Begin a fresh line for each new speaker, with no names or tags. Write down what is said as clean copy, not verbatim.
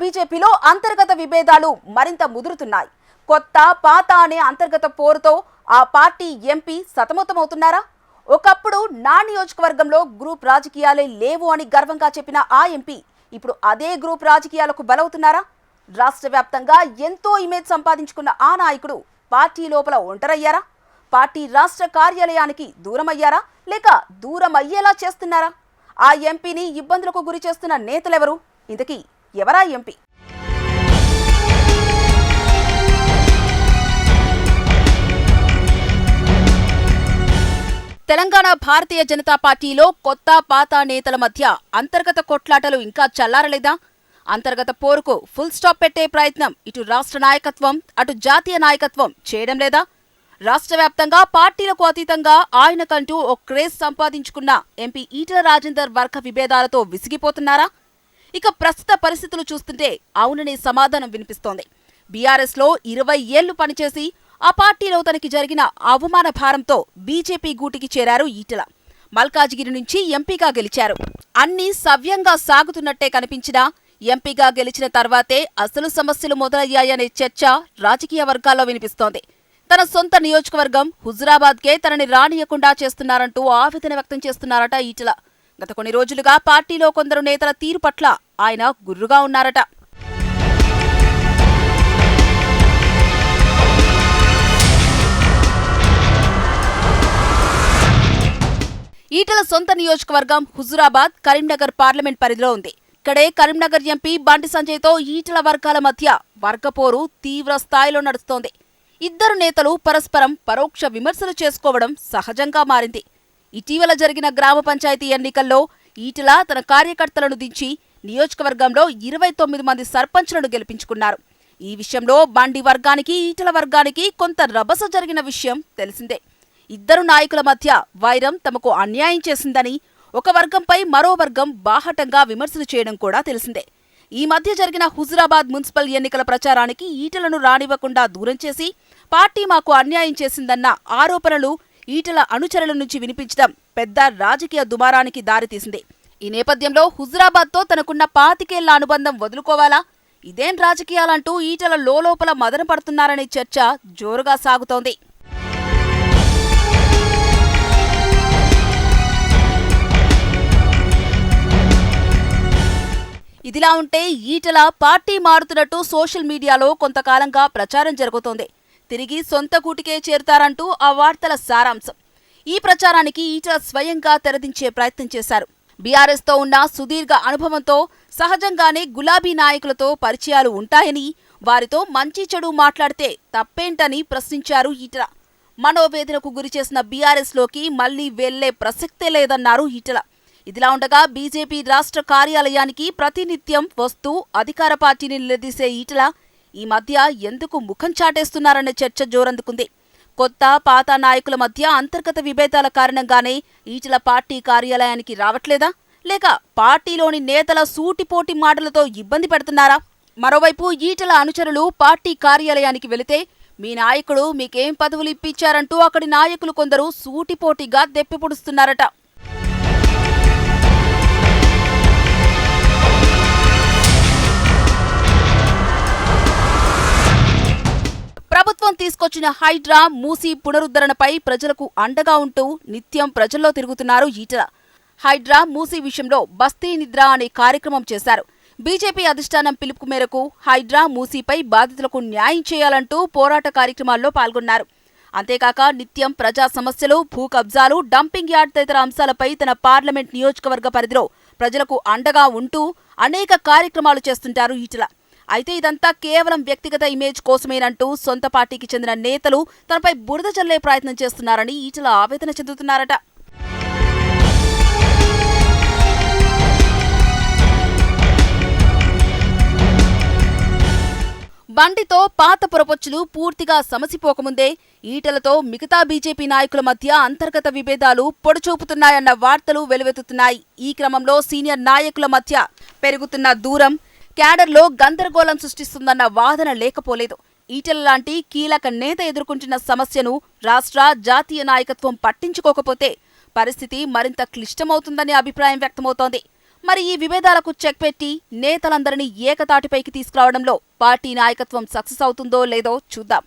బీజేపీలో అంతర్గత విభేదాలు మరింత ముదురుతున్నాయి. కొత్త పాత అనే అంతర్గత పోరుతో ఆ పార్టీ ఎంపీ సతమతమవుతున్నారా? ఒకప్పుడు నా నియోజకవర్గంలో గ్రూప్ రాజకీయాలే లేవు అని గర్వంగా చెప్పిన ఆ ఎంపీ ఇప్పుడు అదే గ్రూప్ రాజకీయాలకు బలవుతున్నారా? రాష్ట్ర వ్యాప్తంగా ఎంతో ఇమేజ్ సంపాదించుకున్న ఆ నాయకుడు పార్టీ లోపల ఒంటరయ్యారా? పార్టీ రాష్ట్ర కార్యాలయానికి దూరమయ్యారా లేక దూరం అయ్యేలా చేస్తున్నారా? ఆ ఎంపీని ఇబ్బందులకు గురి చేస్తున్న నేతలెవరు? ఇంతకీ ఎవరా ఎంపీ? తెలంగాణ భారతీయ జనతా పార్టీలో కొత్త పాత నేతల మధ్య అంతర్గత కొట్లాటలు ఇంకా చల్లారలేదా? అంతర్గత పోరుకు ఫుల్ స్టాప్ పెట్టే ప్రయత్నం ఇటు రాష్ట్ర నాయకత్వం అటు జాతీయ నాయకత్వం చేయడం లేదా? రాష్ట్ర వ్యాప్తంగా పార్టీలకు అతీతంగా ఆయనకంటూ ఓ క్రేజ్ సంపాదించుకున్న ఎంపీ ఈటెల రాజేందర్ వర్గ విభేదాలతో విసిగిపోతున్నారా? ఇక ప్రస్తుత పరిస్థితులు చూస్తుంటే అవుననే సమాధానం వినిపిస్తోంది. బీఆర్ఎస్లో 20 ఏళ్లు పనిచేసి ఆ పార్టీలో తనకి జరిగిన అవమాన భారంతో బీజేపీ గూటికి చేరారు ఈటెల. మల్కాజిగిరి నుంచి ఎంపీగా గెలిచారు. అన్నీ సవ్యంగా సాగుతున్నట్టే కనిపించినా ఎంపీగా గెలిచిన తర్వాతే అసలు సమస్యలు మొదలయ్యాయనే చర్చ రాజకీయ వర్గాల్లో వినిపిస్తోంది. తన సొంత నియోజకవర్గం హుజురాబాద్కే తనని రానియకుండా చేస్తున్నారంటూ ఆవేదన వ్యక్తం చేస్తున్నారట ఈటెల. గత కొన్ని రోజులుగా పార్టీలో కొందరు నేతల తీరు పట్ల ఆయన గుర్రుగా ఉన్నారట. ఈటెల సొంత నియోజకవర్గం హుజురాబాద్ కరీంనగర్ పార్లమెంట్ పరిధిలో ఉంది. ఇక్కడే కరీంనగర్ ఎంపీ బండి సంజయ్తో ఈటెల వర్గాల మధ్య వర్గపోరు తీవ్ర స్థాయిలో నడుస్తోంది. ఇద్దరు నేతలు పరస్పరం పరోక్ష విమర్శలు చేసుకోవడం సహజంగా మారింది. ఇటీవల జరిగిన గ్రామ పంచాయతీ ఎన్నికల్లో ఈటెల తన కార్యకర్తలను దించి నియోజకవర్గంలో 29 మంది సర్పంచ్లను గెలిపించుకున్నారు. ఈ విషయంలో బండి వర్గానికి ఈటెల వర్గానికి కొంత రభస జరిగిన విషయం తెలిసిందే. ఇద్దరు నాయకుల మధ్య వైరం తమకు అన్యాయం చేసిందని ఒక వర్గంపై మరో వర్గం బాహటంగా విమర్శలు చేయడం కూడా తెలిసిందే. ఈ మధ్య జరిగిన హుజురాబాద్ మున్సిపల్ ఎన్నికల ప్రచారానికి ఈటెలను రానివ్వకుండా దూరం చేసి పార్టీ మాకు అన్యాయం చేసిందన్న ఆరోపణలు ఈటెల అనుచరుల నుంచి వినిపించడం పెద్ద రాజకీయ దుమారానికి దారితీసింది. ఈ నేపథ్యంలో హుజురాబాద్తో తనకున్న 25 ఏళ్ల అనుబంధం వదులుకోవాలా? ఇదేం రాజకీయాలంటూ ఈటెల లోపల మదన పడుతున్నారనే చర్చ జోరుగా సాగుతోంది. ఇదిలా ఉంటే ఈటెల పార్టీ మారుతున్నట్టు సోషల్ మీడియాలో కొంతకాలంగా ప్రచారం జరుగుతోంది. తిరిగి సొంత కూటికే చేరుతారంటూ ఆ వార్తల సారాంశం. ఈ ప్రచారానికి ఈటెల స్వయంగా తెరదించే ప్రయత్నం చేశారు. బీఆర్ఎస్తో ఉన్న సుదీర్ఘ అనుభవంతో సహజంగానే గులాబీ నాయకులతో పరిచయాలు ఉంటాయని, వారితో మంచి చెడు మాట్లాడితే తప్పేంటని ప్రశ్నించారు ఈటెల. మనోవేదనకు గురిచేసిన బీఆర్ఎస్లోకి మళ్లీ వెళ్లే ప్రసక్తే లేదన్నారు ఈటెల. ఇదిలా ఉండగా బీజేపీ రాష్ట్ర కార్యాలయానికి ప్రతినిత్యం వస్తూ అధికార పార్టీని నిలదీసే ఈటెల ఈ మధ్య ఎందుకు ముఖం చాటేస్తున్నారనే చర్చ జోరందుకుంది. కొత్త పాత నాయకుల మధ్య అంతర్గత విభేదాల కారణంగానే ఈటెల పార్టీ కార్యాలయానికి రావట్లేదా? లేక పార్టీలోని నేతల సూటిపోటి మాటలతో ఇబ్బంది పెడుతున్నారా? మరోవైపు ఈటెల అనుచరులు పార్టీ కార్యాలయానికి వెళితే మీ నాయకుడు మీకేం పదవులు ఇప్పించారంటూ అక్కడి నాయకులు కొందరు సూటిపోటిగా దెప్పిపొడుస్తున్నారట. ప్రభుత్వం తీసుకొచ్చిన హైడ్రా మూసీ పునరుద్ధరణపై ప్రజలకు అండగా ఉంటూ నిత్యం ప్రజల్లో తిరుగుతున్నారు ఈటెల. హైడ్రా మూసీ విషయంలో బస్తీ నిద్ర అనే కార్యక్రమం చేశారు. బీజేపీ అధిష్టానం పిలుపు మేరకు హైడ్రా మూసీపై బాధితులకు న్యాయం చేయాలంటూ పోరాట కార్యక్రమాల్లో పాల్గొన్నారు. అంతేకాక నిత్యం ప్రజా సమస్యలు, భూ కబ్జాలు, డంపింగ్ యార్డ్ తదితర అంశాలపై తన పార్లమెంట్ నియోజకవర్గ పరిధిలో ప్రజలకు అండగా ఉంటూ అనేక కార్యక్రమాలు చేస్తుంటారు ఈటెల. అయితే ఇదంతా కేవలం వ్యక్తిగత ఇమేజ్ కోసమేనంటూ సొంత పార్టీకి చెందిన నేతలు తనపై బురద చల్లే ప్రయత్నం చేస్తున్నారని ఈటెల ఆవేదన చెందుతున్నారట. బండితో పాత పొరపొచ్చులు పూర్తిగా సమసిపోకముందే ఈటెలతో మిగతా బీజేపీ నాయకుల మధ్య అంతర్గత విభేదాలు పొడిచూపుతున్నాయన్న వార్తలు వెలువెత్తుతున్నాయి. ఈ క్రమంలో సీనియర్ నాయకుల మధ్య పెరుగుతున్న దూరం క్యాడర్లో గందరగోళం సృష్టిస్తుందన్న వాదన లేకపోలేదు. ఈటెల లాంటి కీలక నేత ఎదుర్కొంటున్న సమస్యను రాష్ట్ర, జాతీయ నాయకత్వం పట్టించుకోకపోతే పరిస్థితి మరింత క్లిష్టమవుతుందనే అభిప్రాయం వ్యక్తమవుతోంది. మరి ఈ విభేదాలకు చెక్ పెట్టి నేతలందరినీ ఏకతాటిపైకి తీసుకురావడంలో పార్టీ నాయకత్వం సక్సెస్ అవుతుందో లేదో చూద్దాం.